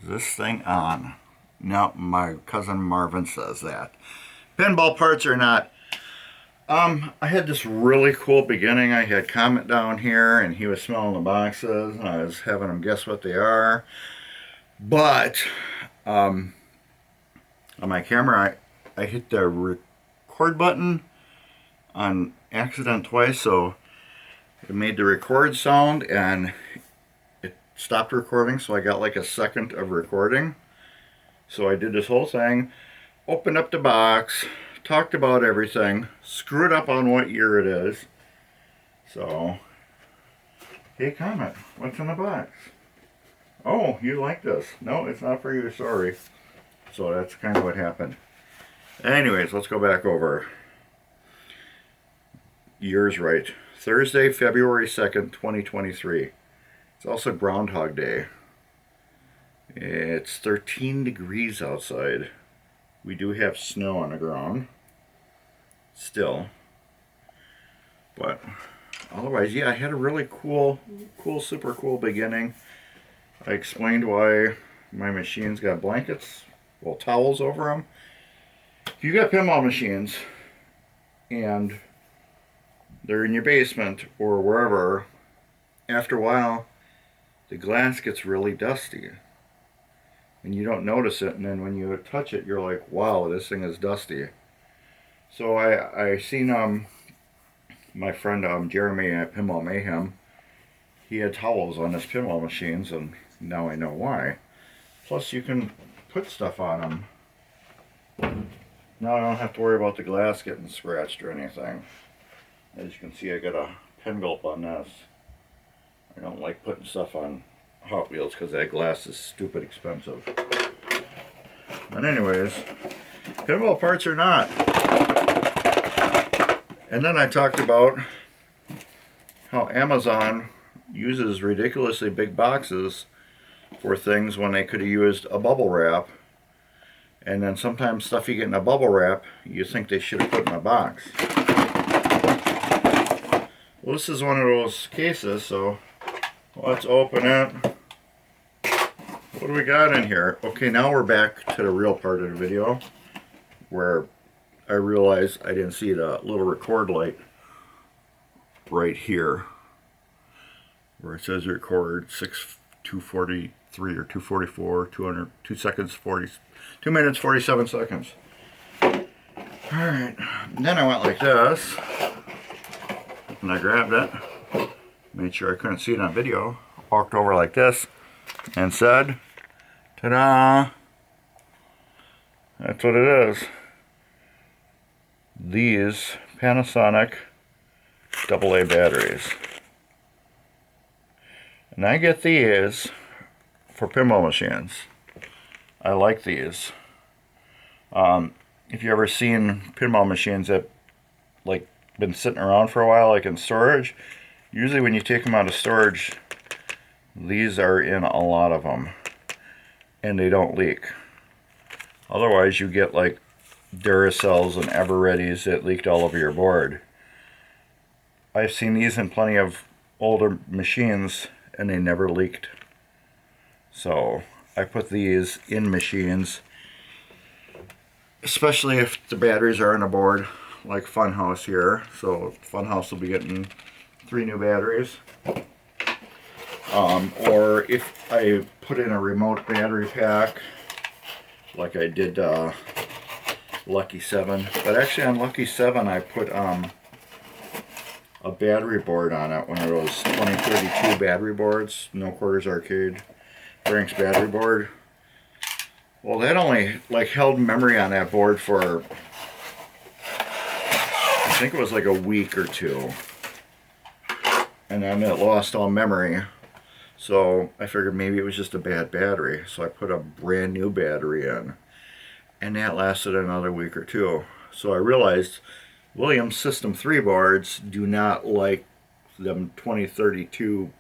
Is this thing on? No, my cousin Marvin says that. Pinball parts are not. I had this really cool beginning. I had Comet down here, and he was smelling the boxes, and I was having him guess what they are. But on my camera, I hit the record button on accident twice, so it made the record sound, and it stopped recording, so I got like a second of recording. So I did this whole thing, opened up the box, talked about everything, screwed up on what year it is. So, hey Comet, what's in the box? Oh, you like this? No, it's not for you, sorry. So that's kind of what happened. Anyways, let's go back over. Year's right. Thursday, February 2nd, 2023. It's also Groundhog Day. It's 13 degrees outside. We do have snow on the ground. Still. But otherwise, yeah, I had a really cool, super cool beginning. I explained why my machines got blankets, well, towels over them. If you got pinball machines and they're in your basement or wherever, after a while, the glass gets really dusty. And you don't notice it, and then when you touch it, you're like, wow, this thing is dusty. So I seen my friend Jeremy at Pinball Mayhem. He had towels on his pinball machines, and now I know why. Plus, you can put stuff on them. Now I don't have to worry about the glass getting scratched or anything. As you can see, I got a pen gulp on this. I don't like putting stuff on Hot Wheels because that glass is stupid expensive. But anyways, pinball parts are not. And then I talked about how Amazon uses ridiculously big boxes for things when they could have used a bubble wrap. And then sometimes stuff you get in a bubble wrap, you think they should have put in a box. Well, this is one of those cases, so let's open it. What do we got in here? Okay, now we're back to the real part of the video where I realized I didn't see the little record light right here where it says record 243 or 244, 2 seconds, 2 minutes, 47 seconds. Alright, then I went like this and I grabbed it, made sure I couldn't see it on video, walked over like this and said, ta-da! That's what it is. These Panasonic AA batteries. And I get these for pinball machines. I like these. If you ever seen pinball machines that like been sitting around for a while, like in storage, usually when you take them out of storage, these are in a lot of them, and they don't leak. Otherwise, you get like Duracells and Evereadys that leaked all over your board. I've seen these in plenty of older machines, and they never leaked. So I put these in machines, especially if the batteries are on a board, like Funhouse here. So Funhouse will be getting 3 new batteries. Or if I put in a remote battery pack, like I did Lucky 7. But actually on Lucky 7 I put a battery board on it, one of those 2032 battery boards, No Quarters Arcade, Frank's battery board. Well, that only like held memory on that board for, I think it was like a week or two. And then it lost all memory. So I figured maybe it was just a bad battery. So I put a brand new battery in. And that lasted another week or two. So I realized Williams System 3 boards do not like them 2032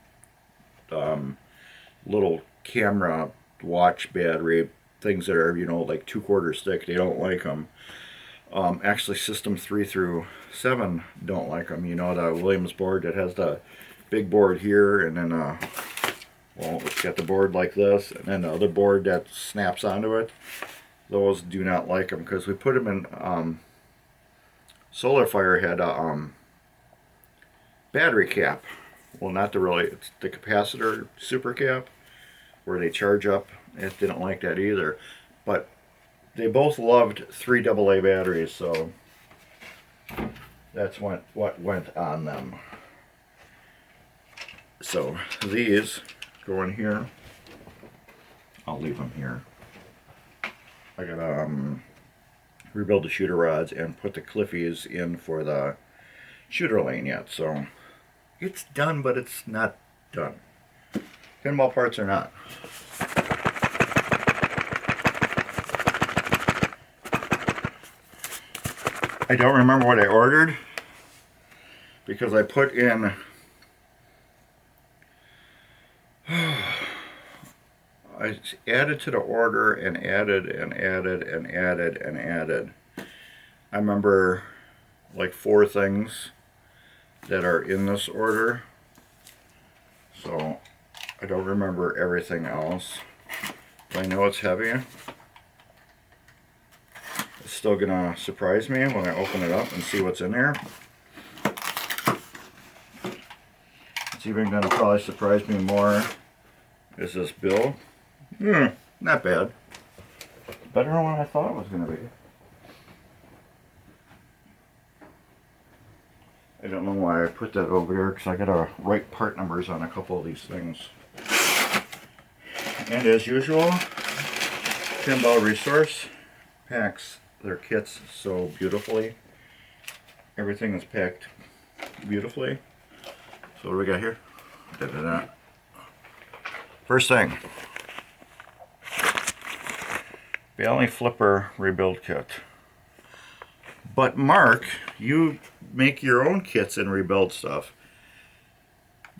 little camera watch battery things that are, you know, like 2/4 thick. They don't like them. Actually, System 3 through 7 don't like them. You know, the Williams board that has the big board here and then a Well, it's got the board like this, and then the other board that snaps onto it. Those do not like them because we put them in. Solar Fire had a battery cap. Well, not the really, it's the capacitor super cap where they charge up. It didn't like that either. But they both loved 3 AA batteries, so that's what went on them. So these go in here. I'll leave them here. I gotta rebuild the shooter rods and put the Cliffies in for the shooter lane yet. So it's done, but it's not done. Pinball parts are not. I don't remember what I ordered because I put in I added to the order and added and added and added and added. I remember like 4 things that are in this order, so I don't remember everything else. But I know it's heavy. It's still gonna surprise me when I open it up and see what's in there. It's even gonna probably surprise me more is this bill. Not bad. Better than what I thought it was gonna be. I don't know why I put that over there because I gotta write part numbers on a couple of these things. And as usual, Pinball Resource packs their kits so beautifully. Everything is packed beautifully. So what do we got here? Da-da-da. First thing, Bailey Flipper Rebuild Kit. But Mark, you make your own kits and rebuild stuff.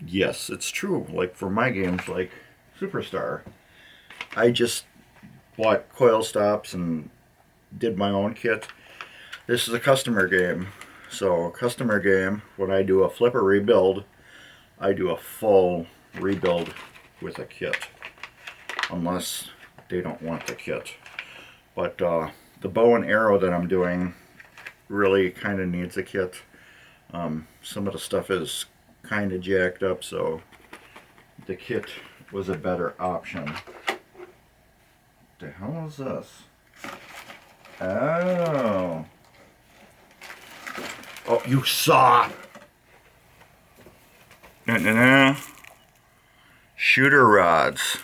Yes, it's true. Like for my games like Superstar, I just bought coil stops and did my own kit. This is a customer game. So customer game, when I do a flipper rebuild, I do a full rebuild with a kit. Unless they don't want the kit. But the bow and arrow that I'm doing really kind of needs a kit. Some of the stuff is kind of jacked up, so the kit was a better option. What the hell is this? Oh. Oh, you saw! Shooter rods.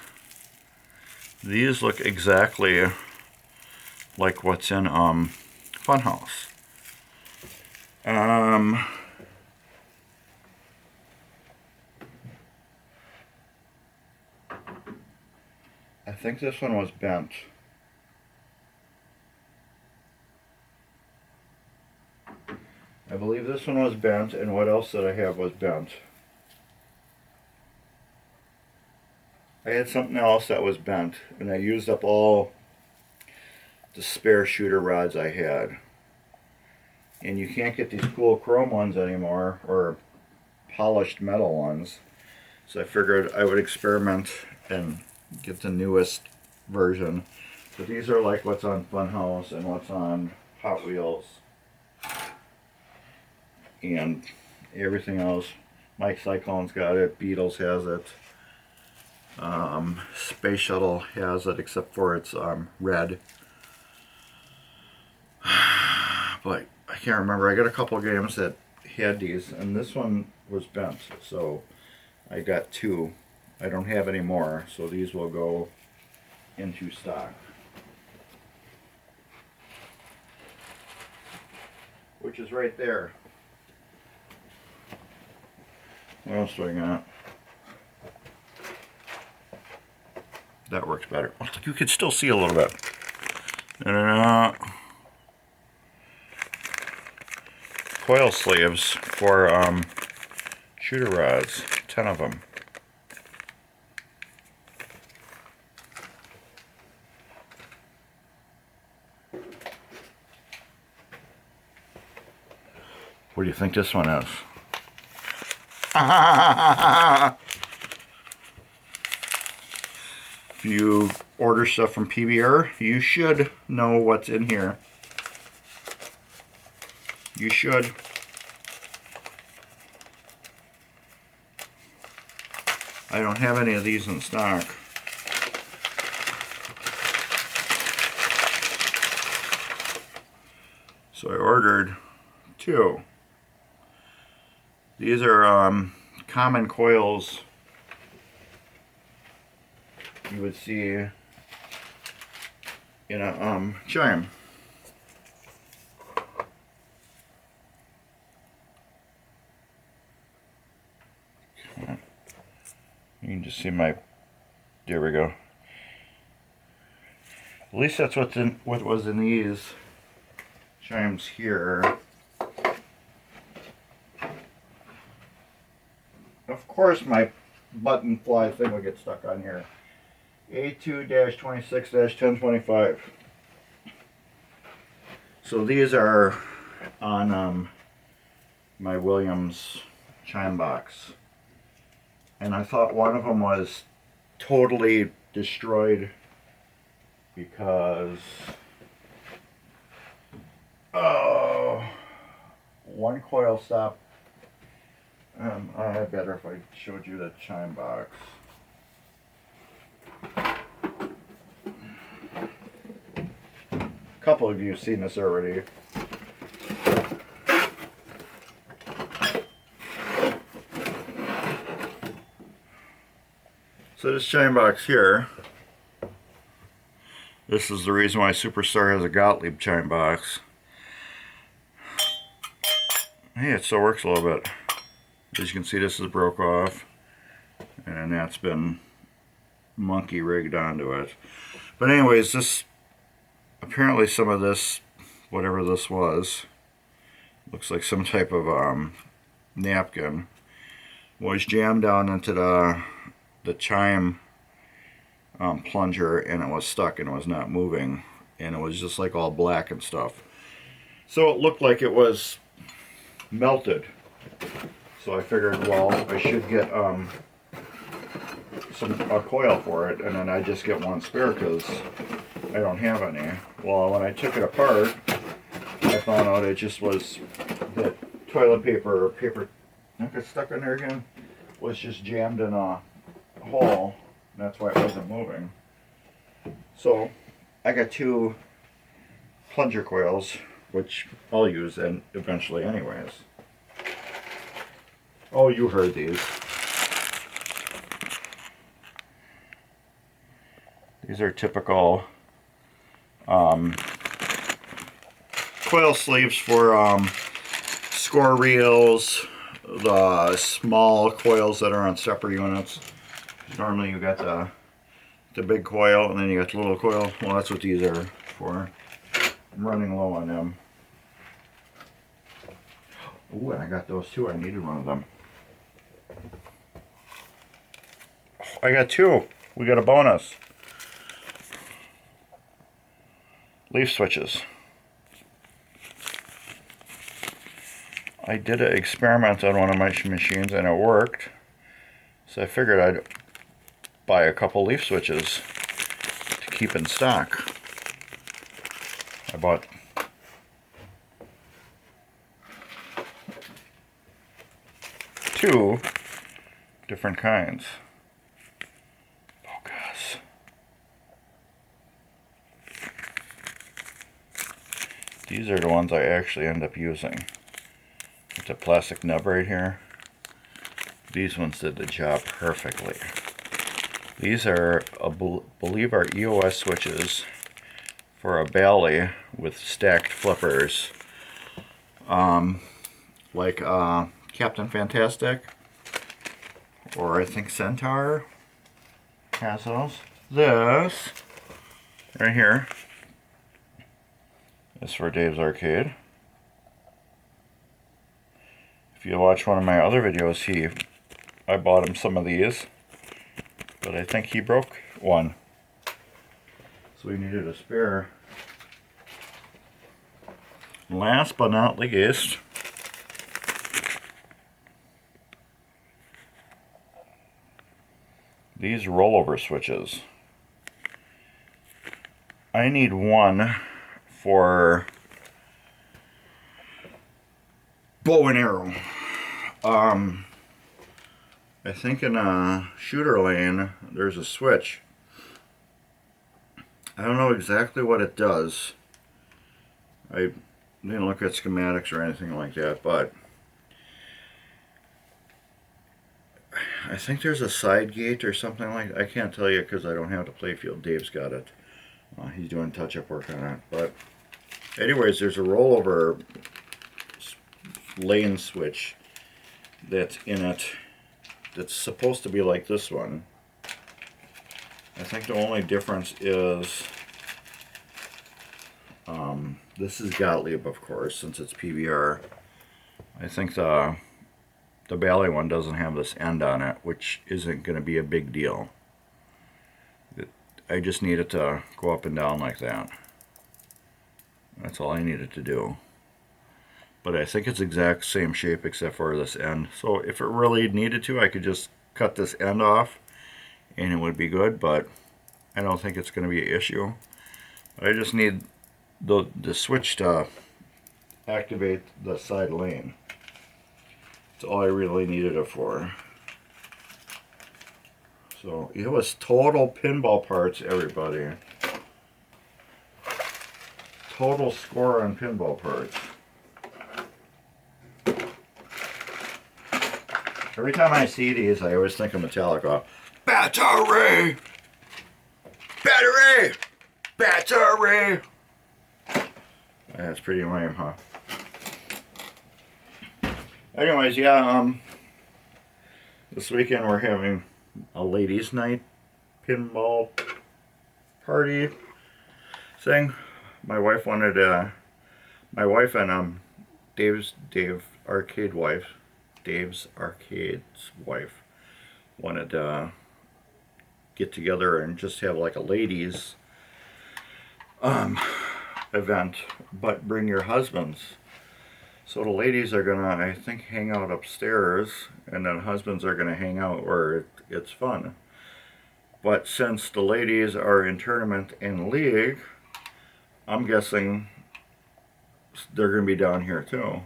These look exactly like what's in Funhouse. I think this one was bent. I believe this one was bent, and what else did I have was bent? I had something else that was bent, and I used up all the spare shooter rods I had. And you can't get these cool chrome ones anymore, or polished metal ones. So I figured I would experiment and get the newest version. So these are like what's on Funhouse and what's on Hot Wheels. And everything else. Mike Cyclone's got it, Beatles has it. Space Shuttle has it, except for it's red. But I can't remember. I got a couple games that had these, and this one was bent, so I got 2. I don't have any more, so these will go into stock. Which is right there. What else do I got? That works better. You can still see a little bit. Coil sleeves for shooter rods. 10 of them. What do you think this one is? If you order stuff from PBR, you should know what's in here. You should. I don't have any of these in stock. So I ordered 2. These are common coils you would see in a chime. You can just see my, there we go. At least that's what was in these chimes here. Of course my button fly thing will get stuck on here. A2-26-1025. So these are on my Williams chime box. And I thought one of them was totally destroyed because one coil stopped. I better if I showed you the chime box. A couple of you have seen this already. So this chime box here, this is the reason why Superstar has a Gottlieb chime box. Hey, it still works a little bit. As you can see, this is broke off, and that's been monkey rigged onto it. But anyways, this, apparently some of this, whatever this was, looks like some type of napkin, was jammed down into the chime plunger, and it was stuck and it was not moving, and it was just like all black and stuff. So it looked like it was melted. So I figured, well, I should get a coil for it, and then I just get one spare because I don't have any. Well, when I took it apart, I found out it just was that toilet paper, I got stuck in there again, was just jammed in a hole, and that's why it wasn't moving. So I got 2 plunger coils, which I'll use and eventually anyways. Oh, you heard these. These are typical coil sleeves for score reels, the small coils that are on separate units. Normally you got the big coil and then you got the little coil. Well, that's what these are for. I'm running low on them. Ooh, and I got those too. I needed one of them. I got 2. We got a bonus. Leaf switches. I did an experiment on one of my machines and it worked. So I figured I'd buy a couple leaf switches to keep in stock. I bought 2 different kinds. Focus. These are the ones I actually end up using. It's a plastic nub right here. These ones did the job perfectly. These are, I believe, are EOS switches for a Bally with stacked flippers. Like Captain Fantastic, or I think Centaur has those. This right here is for Dave's Arcade. If you watch one of my other videos, I bought him some of these, but I think he broke one, so we needed a spare. Last but not least, these rollover switches. I need one for bow and arrow. I think in a shooter lane there's a switch. I don't know exactly what it does. I didn't look at schematics or anything like that, but I think there's a side gate or something like that. I can't tell you because I don't have the playfield. Dave's got it. He's doing touch-up work on it. But anyways, there's a rollover lane switch that's in it that's supposed to be like this one. I think the only difference is this is Gottlieb, of course, since it's PBR. I think the Bally one doesn't have this end on it, which isn't going to be a big deal. I just need it to go up and down like that. That's all I needed to do. But I think it's exact same shape except for this end. So if it really needed to, I could just cut this end off and it would be good, but I don't think it's going to be an issue. I just need the switch to activate the side lane. That's all I really needed it for. So it was total pinball parts, everybody. Total score on pinball parts. Every time I see these, I always think of Metallica. Battery! Battery! Battery! That's pretty lame, huh? Anyways, yeah, this weekend we're having a ladies' night pinball party thing. My wife wanted my wife and Dave's arcade's wife wanted to get together and just have like a ladies event, but bring your husbands. So the ladies are gonna, I think, hang out upstairs, and then husbands are gonna hang out where it's fun. But since the ladies are in tournament and league, I'm guessing they're gonna be down here too.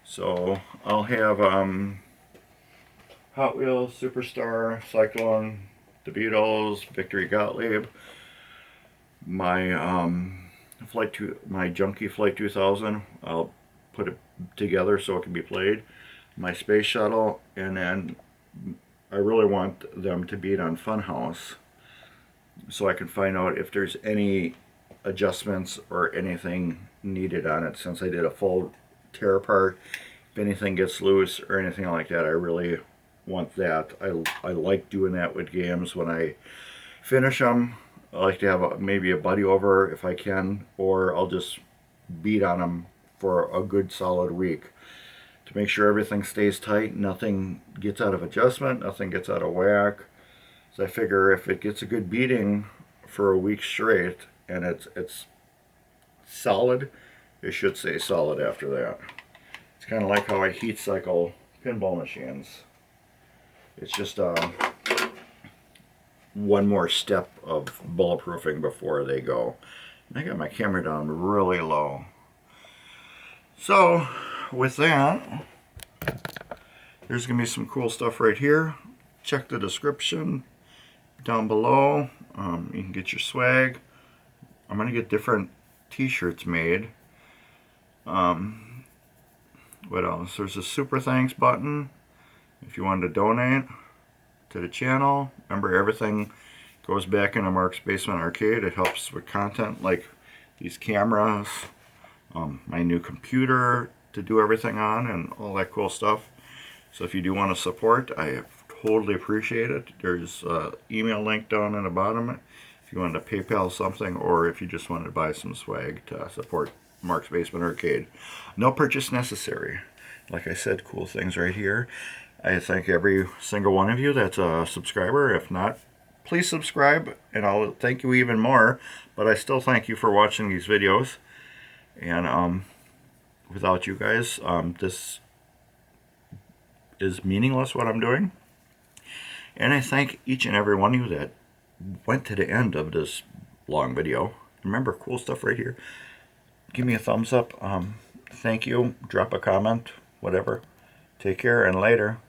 So I'll have Hot Wheels, Superstar, Cyclone, the Beatles, Victory Gottlieb, my my Junkie Flight 2000. I'll put it together so it can be played. My Space Shuttle, and then I really want them to beat on Funhouse so I can find out if there's any adjustments or anything needed on it, since I did a full tear apart. If anything gets loose or anything like that, I really want that. I like doing that with games when I finish them. I like to have maybe a buddy over if I can, or I'll just beat on them for a good solid week to make sure everything stays tight, nothing gets out of adjustment, nothing gets out of whack. So I figure if it gets a good beating for a week straight and it's solid, it should stay solid after that. It's kind of like how I heat cycle pinball machines. It's just one more step of bulletproofing before they go. And I got my camera down really low. So with that, there's gonna be some cool stuff right here. Check the description down below. You can get your swag. I'm gonna get different t-shirts made. What else? There's a super thanks button if you wanted to donate to the channel. Remember, everything goes back into Mark's Basement Arcade. It helps with content like these cameras, my new computer to do everything on, and all that cool stuff. So if you do want to support, I totally appreciate it. There's an email link down in the bottom if you wanted to PayPal something, or if you just wanted to buy some swag to support Mark's Basement Arcade. No purchase necessary. Like I said, cool things right here. I thank every single one of you that's a subscriber. If not, please subscribe, and I'll thank you even more. But I still thank you for watching these videos. And without you guys, this is meaningless, what I'm doing. And I thank each and every one of you that went to the end of this long video. Remember, cool stuff right here. Give me a thumbs up. Thank you. Drop a comment. Whatever. Take care and later.